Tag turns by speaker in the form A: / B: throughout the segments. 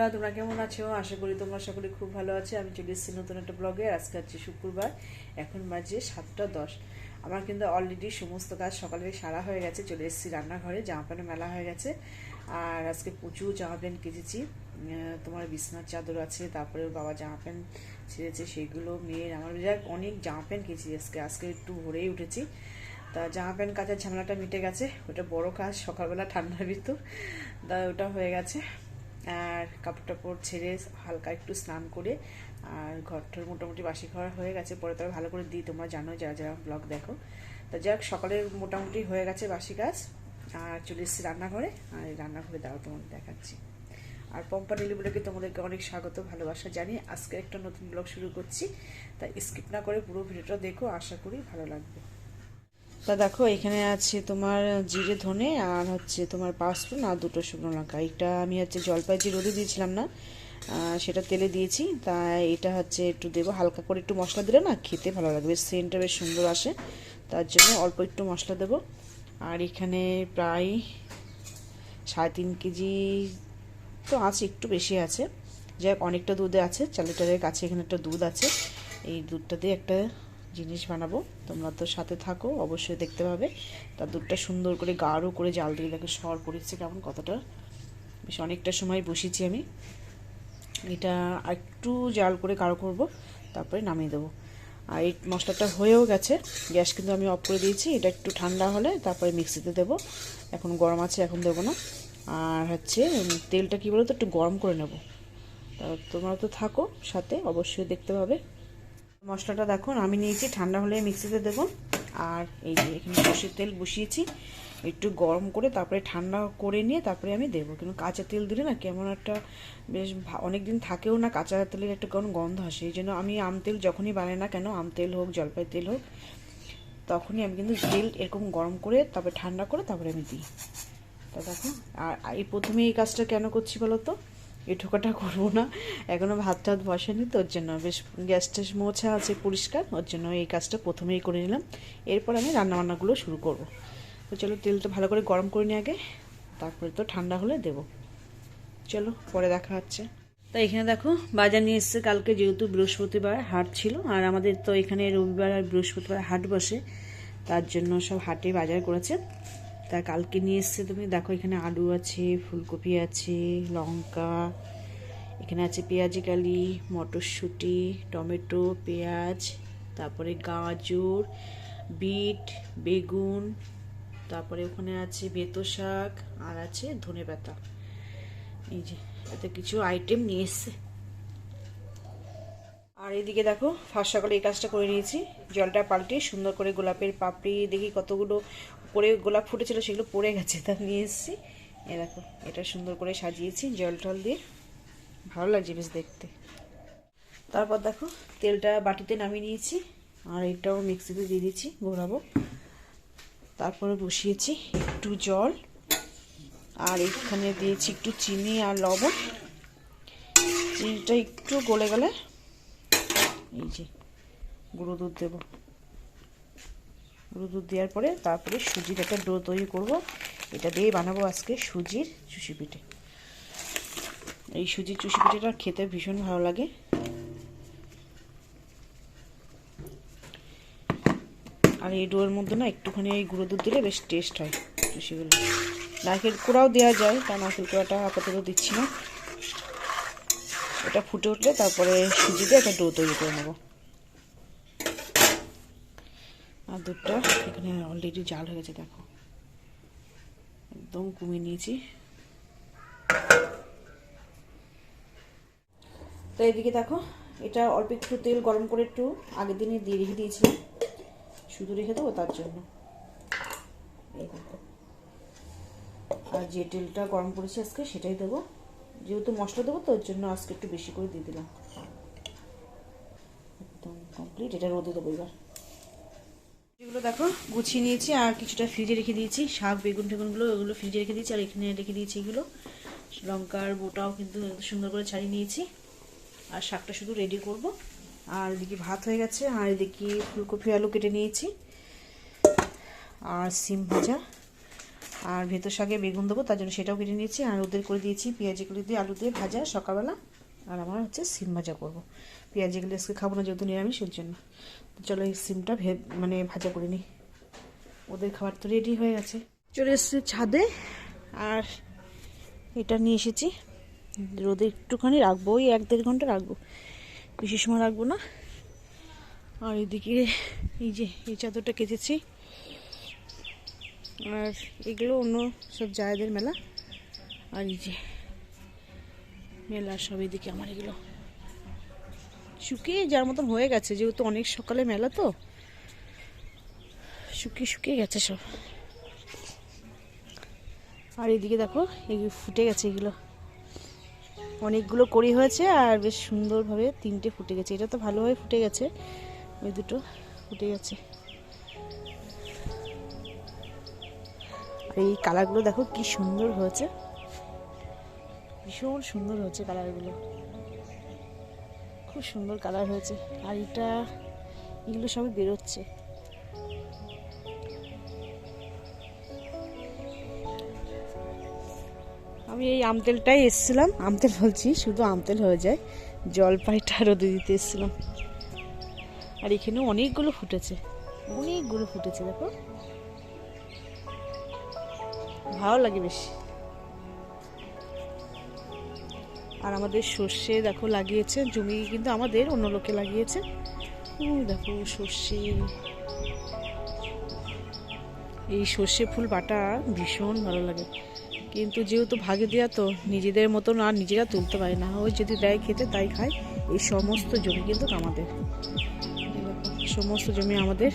A: বন্ধুরা, তোমরা কেমন আছো? আশা করি তোমরা সকলে খুব ভালো আছো। আমি চলে এসেছি নতুন একটা ব্লগে। আজকে হচ্ছে শুক্রবার, এখন বাজে 7টা 10। আমার কিন্তু অলরেডি সমস্ত কাজ সকালে সারা হয়ে গেছে। চলে এসেছি রান্নাঘরে, জামা প্যান্ট মেলা হয়ে গেছে। আর আজকে প্রচুর জামা প্যান্ট কেচেছি। তোমার বিছনার চাদর আছে, তারপরে বাবা জামা প্যান্ট ছেড়েছে সেগুলো, মেয়ের আমার অনেক জামা প্যান্ট কেচেছি আজকে একটু ভোরেই উঠেছি। তা জামা প্যান্ট কাচার ঝামেলাটা মিটে গেছে, ওটা বড় কাজ। সকালবেলা ঠান্ডার ভিতর তা ওটা হয়ে গেছে। আর কাপড় টাপড় ছেড়ে হালকা একটু স্নান করে আর ঘরটার মোটামুটি বাসি ঘর হয়ে গেছে। পরে তবে ভালো করে দিই, তোমরা জানো যারা যারা ব্লগ দেখো। তা যাক, সকালের মোটামুটি হয়ে গেছে বাসি কাজ। আর চলে এসেছি রান্নাঘরে, আর এই রান্নাঘরে দাঁড়াও তোমাদের দেখাচ্ছি। আর পম্পা ডেলি ব্লগে তোমাদেরকে অনেক স্বাগত, ভালোবাসা জানিয়ে আজকে একটা নতুন ব্লগ শুরু করছি। তাই স্কিপ না করে পুরো ভিডিওটা দেখো, আশা করি ভালো লাগবে। তা দেখো, এখানে আছে তোমার জিরে ধনে আর হচ্ছে তোমার পাঁচফোড়ন আর দুটো শুকনো লঙ্কা। এটা আমি হচ্ছে জলপাই যে রোদে দিয়েছিলাম না, সেটা তেলে দিয়েছি। তাই এটা হচ্ছে একটু দেবো, হালকা করে একটু মশলা দিলে না খেতে ভালো লাগবে, সেন্টটা বেশ সুন্দর আসে। তার জন্য অল্প একটু মশলা দেবো। আর এখানে প্রায় 3.5 কেজি তো আছে, একটু বেশি আছে। যাই হোক, অনেকটা দুধে আছে, চালের কাছে এখানে একটা দুধ আছে। এই দুধটা দিয়ে একটা জিনিস বানাবো, তোমরা তো সাথে থাকো, অবশ্যই দেখতে পাবে। তার দুধটা সুন্দর করে গাঢ় করে জাল দিয়ে দেখো সর পড়েছে কেমন, কতটা বেশ অনেকটা সময় বসিয়েছি আমি। এটা একটু জাল করে গাঢ় করব, তারপরে নামিয়ে দেবো। আর এই মশলাটা হয়েও গেছে, গ্যাস কিন্তু আমি অফ করে দিয়েছি। এটা একটু ঠান্ডা হলে তারপরে মিক্সিতে দেবো, এখন গরম আছে, এখন দেবো না। আর হচ্ছে তেলটা কী বলো তো, একটু গরম করে নেব। তা তোমরা তো থাকো সাথে, অবশ্যই দেখতে পাবে। মশলাটা দেখো আমি নিয়েছি, ঠান্ডা হলে মিক্সিতে দেবো। আর এই যে এখানে সর্ষের তেল বসিয়েছি, একটু গরম করে তারপরে ঠান্ডা করে নিয়ে তারপরে আমি দেবো। কিন্তু কাঁচা তেল দিলে না কেমন একটা বেশ অনেক দিন থাকেও না, কাঁচা তেলের একটা কেমন গন্ধ আসে। এই জন্য আমি আম তেল যখনই বানাই না কেন, আম তেল হোক জলপাই তেল হোক, তখনই আমি কিন্তু তেল এরকম গরম করে তারপরে ঠান্ডা করে তারপরে আমি দিই। তা দেখো, আর এই প্রথমে এই কাজটা কেন করছি বলো তো, এই ঠোকাটা করবো না, এখনও ভাত টাত বসানি তো, ওর জন্য বেশ গ্যাস ট্যাস মোছা আছে পরিষ্কার, ওর জন্য এই কাজটা প্রথমেই করে নিলাম। এরপর আমি রান্নাবান্নাগুলো শুরু করব। তো চলো, তেলটা ভালো করে গরম করে নিই আগে, তারপরে তো ঠান্ডা হলে দেবো। চলো পরে দেখা হচ্ছে। তাই এখানে দেখো বাজার নিয়ে এসছে, কালকে যেহেতু বৃহস্পতিবার হাট ছিল, আর আমাদের তো এখানে রবিবার আর বৃহস্পতিবার হাট বসে, তার জন্য সব হাটে বাজার করেছে। তা কালকে নিয়ে এসছে, তুমি দেখো এখানে আলু আছে, ফুলকপি আছে, লঙ্কা, এখানে আছে পেঁয়াজি কালি, মটরশুঁটি, টমেটো, পেঁয়াজ, তারপরে গাজর, বিট, বেগুন, তারপরে ওখানে আছে বেতো শাক, আর আছে ধনেপাতা। এই যে এত কিছু আইটেম নিয়ে এসছে। আর এদিকে দেখো, ফার্স্ট সকালে এই কাজটা করে নিয়েছি, জলটা পাল্টে সুন্দর করে গোলাপের পাপড়ি, দেখি কতগুলো পরে গোলাপ ফুটেছিল সেগুলো পড়ে গেছে, তা নিয়ে এসেছি। এ দেখো, এটা সুন্দর করে সাজিয়েছি জল টল দিয়ে, ভালো লাগছে বেশ দেখতে। তারপর দেখো তেলটা বাটিতে নামিয়ে নিয়েছি, আর এটাও মিক্সিতে দিয়ে দিচ্ছি, ঘোরাবো। তারপরে বসিয়েছি একটু জল, আর এখানে দিয়েছি একটু চিনি আর লবণ। চিনিটা একটু গলে গেলে এই যে গুঁড়ো দুধ দেবো। গুঁড়ো দুধ দেওয়ার পরে তারপরে সুজির একটা ডো তৈরি করব, এটা দিয়েই বানাবো আজকে সুজির চুষি পিঠে। এই সুজির চুষি পিঠেটা খেতে ভীষণ ভালো লাগে। আর এই ডোয়ের মধ্যে না একটুখানি এই গুঁড়ো দুধ দিলে বেশ টেস্ট হয় চুষিগুলো। নারকেল কুড়াও দেওয়া যায়, তা নারকেল কুড়াটা আপাতত দিচ্ছি না। এটা ফুটে উঠলে তারপরে সুজি দিয়ে একটা ডো তৈরি করে নেবো। আর দুধটা এখানে অলরেডি জাল হয়ে গেছে, দেখো একদম কমিয়ে নিয়েছি। তো এদিকে দেখো, এটা অল্প একটু তেল গরম করে একটু আগের দিনে দিয়ে রেখে দিয়েছিলাম, শুধু রেখে দেবো তার জন্য। এই দেখো, আর যে তেলটা গরম করেছি আজকে সেটাই দেবো, যেহেতু মশলা দেবো তো ওর জন্য আজকে একটু বেশি করে দিয়ে দিলাম। একদম কমপ্লিট, এটা রোদে দেবো এবার। এগুলো দেখো গুছিয়ে নিয়েছি, আর কিছুটা ফ্রিজে রেখে দিয়েছি, শাক বেগুন টেগুনগুলো ওগুলো ফ্রিজে রেখে দিয়েছি, আর এখানে রেখে দিয়েছি এগুলো। লঙ্কার বোটাও কিন্তু সুন্দর করে ছাড়িয়ে নিয়েছি, আর শাকটা শুধু রেডি করব। আর এদিকে ভাত হয়ে গেছে, আর এদিকে ফুলকপি আলু কেটে নিয়েছি, আর সিম ভাজা, আর ভেতর শাকে বেগুন দেবো, তার জন্য সেটাও কেটে নিয়েছি। আর ওদের করে দিয়েছি পেঁয়াজিগুলি দিয়ে আলু দিয়ে ভাজা সকালবেলা। আর আমার হচ্ছে সিম ভাজা করবো। পেঁয়াজিগুলি আজকে খাবো না, যেহেতু নিরামিষ, ওর জন্য। তো চলো এই সিমটা মানে ভাজা করে নিই। ওদের খাবার তো রেডি হয়ে গেছে। চলে এসেছি ছাদে। আর এটা নিয়ে এসেছি, রোদে একটুখানি রাখবো, ওই 1-1.5 ঘন্টা রাখবো, বেশি সময় রাখবো না। আর এদিকে এই যে এই চাদরটা কেচেছি। আর এগুলো অন্য সব জায়গাদের মেলা। আর এই যে মেলা সব এদিকে আমার এগুলো শুকিয়ে যার মতন হয়ে গেছে, যেহেতু অনেক সকালে মেলা, তো শুকিয়ে গেছে সব। আর এদিকে দেখো এগুলো ফুটে গেছে, এগুলো অনেকগুলো কড়ি হয়েছে আর বেশ সুন্দরভাবে 3টে ফুটে গেছে। এটা তো ভালোভাবে ফুটে গেছে, ওই দুটো ফুটে গেছে। আর এই কালারগুলো দেখো কি সুন্দর হয়েছে, ভীষণ সুন্দর হয়েছে কালারগুলো, খুব সুন্দর কালার হয়েছে। আর এগুলো সবই বেরোচ্ছে। আমি এই আমতেলটাই এসেছিলাম, আমতেল বলছি, শুধু আমতেল হয়ে যায়, জলপাইটা রোদে দিতে এসেছিলাম। আর এখানেও অনেকগুলো ফুটেছে দেখো, ভালো লাগে বেশ। আর আমাদের সর্ষে দেখো লাগিয়েছে, জমি কিন্তু আমাদের অন্য লোকে লাগিয়েছে। দেখো সর্ষে, এই সর্ষে ফুল বাটা ভীষণ ভালো লাগে, কিন্তু যেহেতু ভাগে দেওয়া, তো নিজেদের মতন আর নিজেরা তুলতে পারে না, ওই যদি দেয় খেতে তাই খায়। এই সমস্ত জমি কিন্তু আমাদের, সমস্ত জমি আমাদের,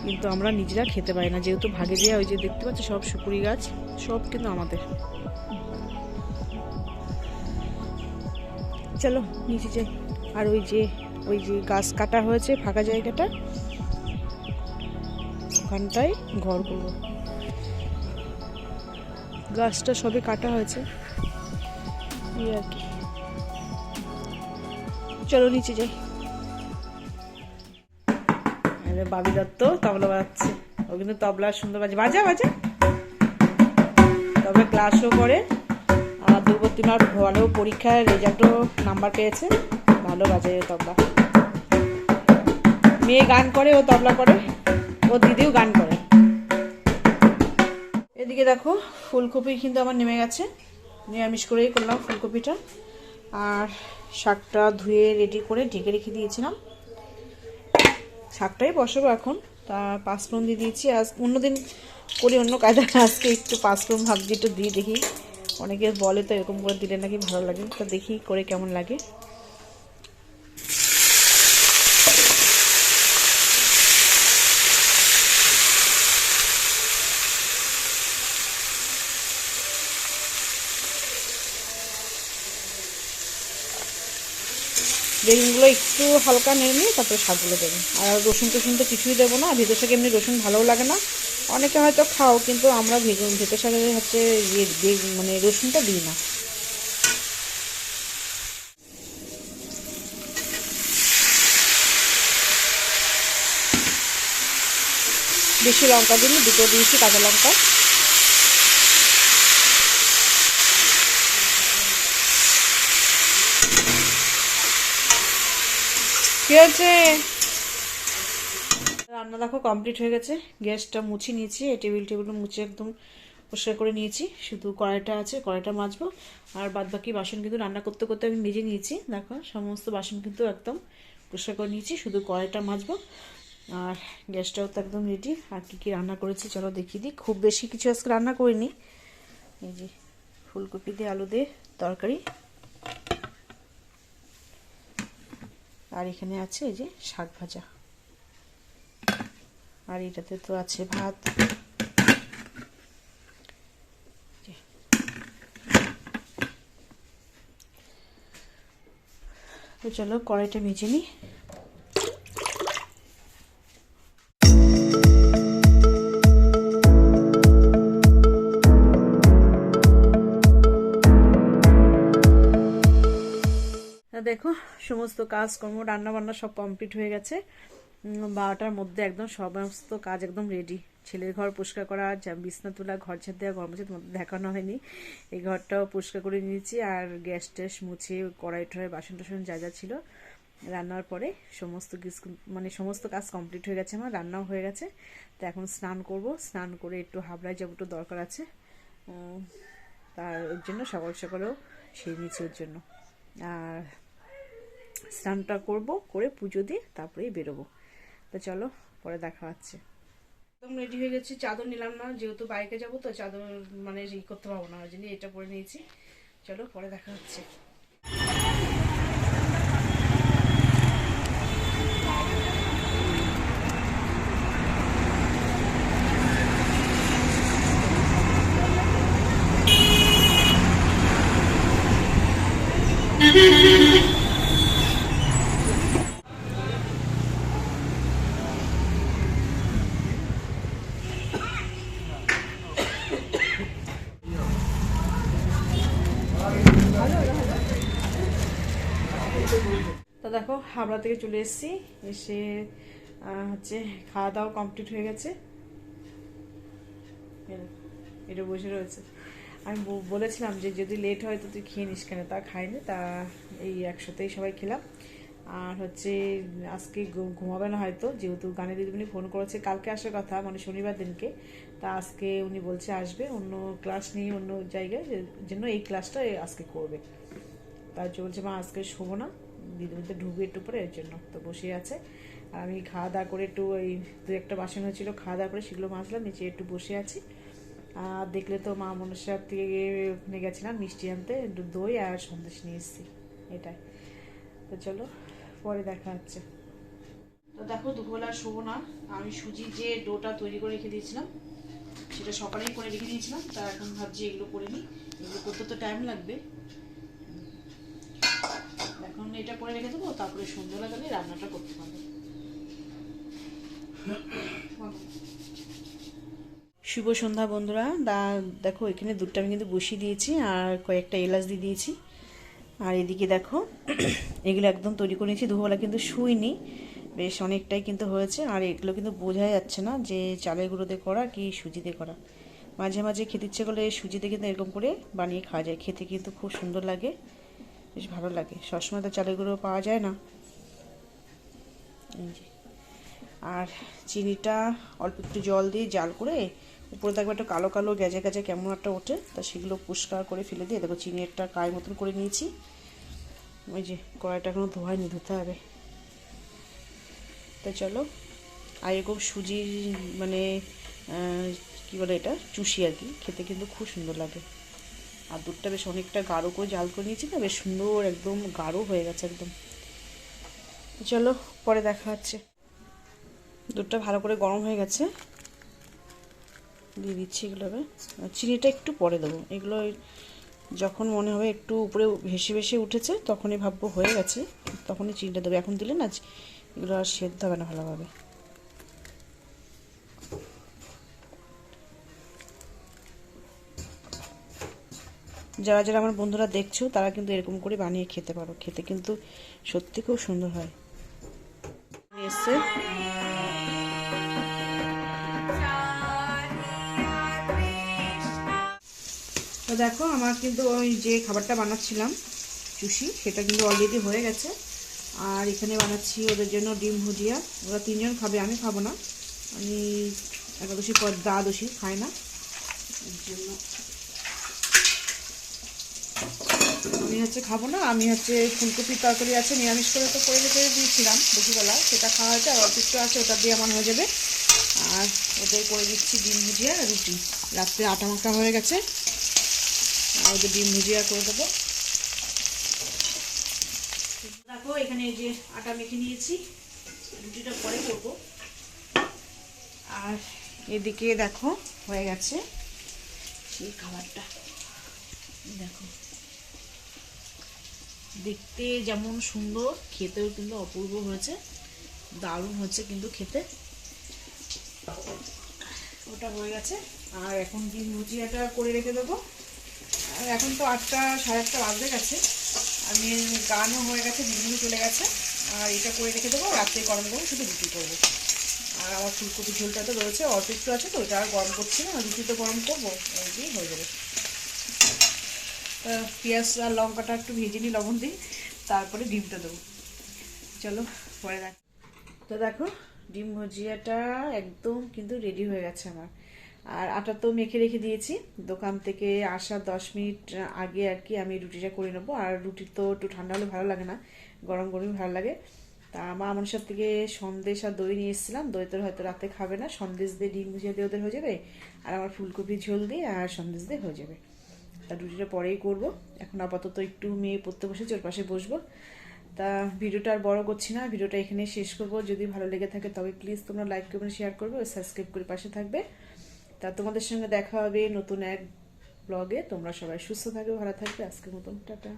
A: কিন্তু আমরা নিজেরা খেতে পারি না, যেহেতু ভাগে দেওয়া। ওই যে দেখতে পাচ্ছ সব সুপুরি গাছ, সব কিন্তু আমাদের। চলো নিচে যাই। আর ওই যে গাছ কাটা হয়েছে ফাঁকা জায়গাটা, ওখানটায় ঘর করবো। গাছটা সবে কাটা হয়েছে, এই আর কি। চলো নিচে যাই। বাবি দত্ত তবলা বাজাচ্ছে, ও কিন্তু তবলা সুন্দর বাজা বাজা। তবে ক্লাসও করে, আর দুর্গতিমার ভালো পরীক্ষায় রেজাল্টও নাম্বার পেয়েছে, ভালো বাজায় তবলা। মেয়ে গান করে, ও তবলা করে, ও দিদিও গান করে। এদিকে দেখো ফুলকপি কিন্তু আমার নেমে গেছে, নিরামিষ করেই করলাম ফুলকপিটা। আর শাকটা ধুয়ে রেডি করে ঢেকে রেখে দিয়েছিলাম, শাকটাই বসাবো এখন। তা পাঁচফোড়ন দিয়ে দিয়েছি। আজ অন্যদিন করি অন্য কায়দা, আজকে একটু পাঁচফোড়ন ভাবছি একটু দিয়ে দেখি। অনেকে বলে তো এরকম করে দিলে নাকি ভালো লাগে, তা দেখি করে কেমন লাগে। বেগুনগুলো একটু হালকা নেড়ে নিয়ে তারপরে শাকগুলো দেবো। আর রসুন টসুন তো কিছুই দেবো না, ভেতর শাকে এমনি রসুন ভালোও লাগে না, অনেকে হয়তো খাও, কিন্তু আমরা ভেতর শাকে হচ্ছে মানে রসুনটা দিই না। বেশি লঙ্কা দিলে, দুটো দিয়েছি কাঁচা লঙ্কা। কি হয়েছে? রান্না দেখো কমপ্লিট হয়ে গেছে, গ্যাসটা মুছে নিয়েছি, এই টেবিল মুছে একদম পরিষ্কার করে নিয়েছি, শুধু কড়াইটা আছে, কড়াইটা মাজবো। আর বাদ বাকি বাসন কিন্তু রান্না করতে করতে আমি মেজে নিয়েছি, দেখো সমস্ত বাসন কিন্তু একদম পরিষ্কার করে নিয়েছি, শুধু কড়াইটা মাজবো। আর গ্যাসটাও তো একদম রেডি। আর কি রান্না করেছি চলো দেখিয়ে দিই। খুব বেশি কিছু আজকে রান্না করিনি, এই যে ফুলকপি দিয়ে আলু দিয়ে তরকারি, আর এখানে আছে এই যে শাক ভাজা, আর এটাতে তো আছে ভাত। তো চলো কড়াইটা মেজে নিই। দেখো সমস্ত কাজকর্ম রান্না বান্না সব কমপ্লিট হয়ে গেছে, 12টার মধ্যে একদম সমস্ত কাজ একদম রেডি। ছেলের ঘর পরিষ্কার করা, বিছনা তোলা, ঘর ঝাড় দেওয়া, ঘর মোছা তোমাদের দেখানো হয়নি। এই ঘরটাও পরিষ্কার করে নিয়েছি, আর গ্যাস ট্যাস মুছে কড়াই টড়াই বাসন টাসন যা যা ছিল রান্নার পরে সমস্ত কাজ কমপ্লিট হয়ে গেছে। আমার রান্নাও হয়ে গেছে। তো এখন স্নান করব, স্নান করে একটু হাবড়ায় যাবো, একটু দরকার আছে, তার ওর জন্য সকাল সকালেও সেই নিচে ওর জন্য। আর স্নানটা করব, করে পুজো দিয়ে তারপরেই বেরোবো। তো চলো পরে দেখা হচ্ছে। একদম রেডি হয়ে গেছি, চাদর নিলাম না, যেহেতু বাইকে যাবো তো চাদর করতে পারবো না, ওই জন্য এটা পরে নিয়েছি। চলো পরে দেখা হচ্ছে। তো দেখো হাবড়া থেকে চলে এসেছি, এসে হচ্ছে খাওয়া দাওয়া কমপ্লিট হয়ে গেছে। এটা বসে রয়েছে। আমি বলেছিলাম যে যদি লেট হয় তো তুই খেয়ে নিস কেন, তা খাইনি, তা এই একসাথেই সবাই খেলাম। আর হচ্ছে আজকে ঘুমাবে না হয়তো, যেহেতু গানে দিদিমণি ফোন করেছে কালকে আসার কথা, মানে শনিবার দিনকে। তা আজকে উনি বলছে আসবে, অন্য ক্লাস নিয়ে অন্য জায়গায়, জন্য এই ক্লাসটা আজকে করবে। তার চলছে মা আজকে শোবো না, দিদিমণিতে ঢুকবে একটু পরে, এর জন্য তো বসে আছে। আর আমি খাওয়া দাওয়া করে একটু ওই দু একটা বাসন হয়েছিল, খাওয়া দাওয়া করে সেগুলো মাজলাম, নিচে একটু বসে আছি। আর দেখলে তো মা মনসার থেকে ওখানে গেছিলাম মিষ্টি আনতে, একটু দই আর সন্দেশ নিয়ে এসেছি, এটাই। তো চলো পরে দেখা হচ্ছে। তো দেখো দুপুরবেলা শোবো না, আমি সুজি যে ডোটা তৈরি করে রেখে দিয়েছিলাম সেটা সকালেই করে রেখে দিয়েছিলাম। তা এখন ভাবছি এগুলো করে নিই, এগুলো করতে তো টাইম লাগবে। এখন এটা করে রেখে দেবো, তারপরে সন্ধ্যাবেলা গেলে রান্নাটা করতে পারবো। শুভ সন্ধ্যা বন্ধুরা। দেখো এখানে দুধটা আমি কিন্তু বসিয়ে দিয়েছি, আর কয়েকটা এলাচ দিয়ে দিয়েছি। আর এদিকে দেখো এগুলো একদম তৈরি করে নিয়েছি, দুপুরবেলা কিন্তু শুইনি, বেশ অনেকটাই কিন্তু হয়েছে। আর এগুলো কিন্তু বোঝাই যাচ্ছে না যে চালের গুঁড়ো দিয়ে করা কি সুজি দিয়ে করা। মাঝে মাঝে খেতে ইচ্ছে করলে সুজি দিয়ে কিন্তু এরকম করে বানিয়ে খাওয়া যায়, খেতে কিন্তু খুব সুন্দর লাগে, বেশ ভালো লাগে। সবসময় তো চালের গুঁড়ো পাওয়া যায় না। আর চিনিটা অল্প একটু জল দিয়ে জাল করে উপরে দেখবে একটা কালো কালো গেজে গেজে কেমন একটা ওঠে, তা সেগুলো পরিষ্কার করে ফেলে দিয়ে দেখো চিনি একটা কায় মতন করে নিয়েছি। ওই যে কড়াইটা এখনো ধোয়াইনি, ধুতে হবে। তো চলো। আর এরকম সুজির মানে কী বলে এটা চুষি আর কি, খেতে কিন্তু খুব সুন্দর লাগে। আর দুধটা বেশ অনেকটা গাঢ় করে জাল করে নিয়েছি, না বেশ সুন্দর একদম গাঢ় হয়ে গেছে একদম। চলো পরে দেখা হচ্ছে। দুধটা ভালো করে গরম হয়ে গেছে, দিয়ে দিচ্ছি এগুলো। চিনিটা একটু পরে দেবো, এগুলো যখন মনে হবে একটু উপরে ভেসে ভেসে উঠেছে তখনই ভাববো হয়ে গেছে, তখনই চিনিটা দেবো। এখন দিলে না এগুলো আর সেদ্ধ হবে না ভালোভাবে। যারা যারা আমার বন্ধুরা দেখছো তারা কিন্তু এরকম করে বানিয়ে খেতে পারো, খেতে কিন্তু সত্যি খুব সুন্দর হয়। এসছে তো দেখো আমার কিন্তু ওই যে খাবারটা বানাচ্ছিলাম চুষি, সেটা কিন্তু অলরেডি হয়ে গেছে। আর এখানে বানাচ্ছি ওদের জন্য ডিম ভুজিয়া। ওরা তিনজন খাবে, আমি খাবো না, আমি একাদশী পর দ্বাদশী খাই না, এর জন্য আমি হচ্ছে খাবো না। আমি হচ্ছে ফুলকপির তরকারি আছে নিরামিষ করে তো করে রেখে দিয়েছিলাম দুপুরবেলা, সেটা খাওয়া হয়েছে, আর অল্প একটু আছে ওটা দিয়ে আমার হয়ে যাবে। আর ওদের করে দিচ্ছি ডিম ভুজিয়া রুটি, রাত্রে আটা মাখা হয়ে গেছে, আর ওদের ডিম ভুজিয়া করে দেবো। দেখো এখানে এই যে আটা মেখে নিয়েছি, রুটিটা পরে করবো। আর এদিকে দেখো হয়ে গেছে সেই খাবারটা, দেখো দেখতে যেমন সুন্দর, খেতেও কিন্তু অপূর্ব হয়েছে, দারুণ হচ্ছে কিন্তু খেতে। ওটা হয়ে গেছে। আর এখন ডিম ভুজিয়াটা করে রেখে দেবো। আর এখন তো 8টা সাড়ে 8টা বাজতে গেছে, আমি গানও হয়ে গেছে, দিদিমণি চলে গেছে। আর এটা করে রেখে দেবো, রাত্রে গরম দেবো, শুধু রুটি করবো। আর আমার ফুলকপি ঝোলটা তো রয়েছে, অল্প একটু আছে তো, ওটা আর গরম করছি না, রুটি তো গরম করবো, এই দিয়ে হয়ে যাবে। পেঁয়াজ আর লঙ্কাটা একটু ভেজে নিই লবণ দিই, তারপরে ডিমটা দেবো। চলো পরে দেখ। তো দেখো ডিম ভুজিয়াটা একদম কিন্তু রেডি হয়ে গেছে আমার। আর আটা তো মেখে রেখে দিয়েছি, দোকান থেকে আসার 10 মিনিট আগে আর কি আমি রুটিটা করে নেবো। আর রুটি তো একটু ঠান্ডা হলে ভালো লাগে না, গরম গরমই ভালো লাগে। তা আমার মানুষের থেকে সন্দেশ আর দই নিয়ে এসেছিলাম, দই তো হয়তো রাতে খাবে না, সন্দেশ দিয়ে ডিম ভুজিয়া দিয়ে ওদের হয়ে যাবে, আর আমার ফুলকপি ঝোল দিয়ে আর সন্দেশ দিয়ে হয়ে যাবে। তা রুটিটা পরেই করব, এখন আপাতত একটু মেয়ে পড়তে বসেছে, ওর পাশে বসবো। তা ভিডিওটা আর বড় করছি না, ভিডিওটা এখানে শেষ করব। যদি ভালো লেগে থাকে তবে প্লিজ তোমরা লাইক করবে, শেয়ার করবে, সাবস্ক্রাইব করে পাশে থাকবে। তা তোমাদের সঙ্গে দেখা হবে নতুন এক ব্লগে। তোমরা সবাই সুস্থ থাকবে, ভালো থাকবে। আজকের মতন টাটা।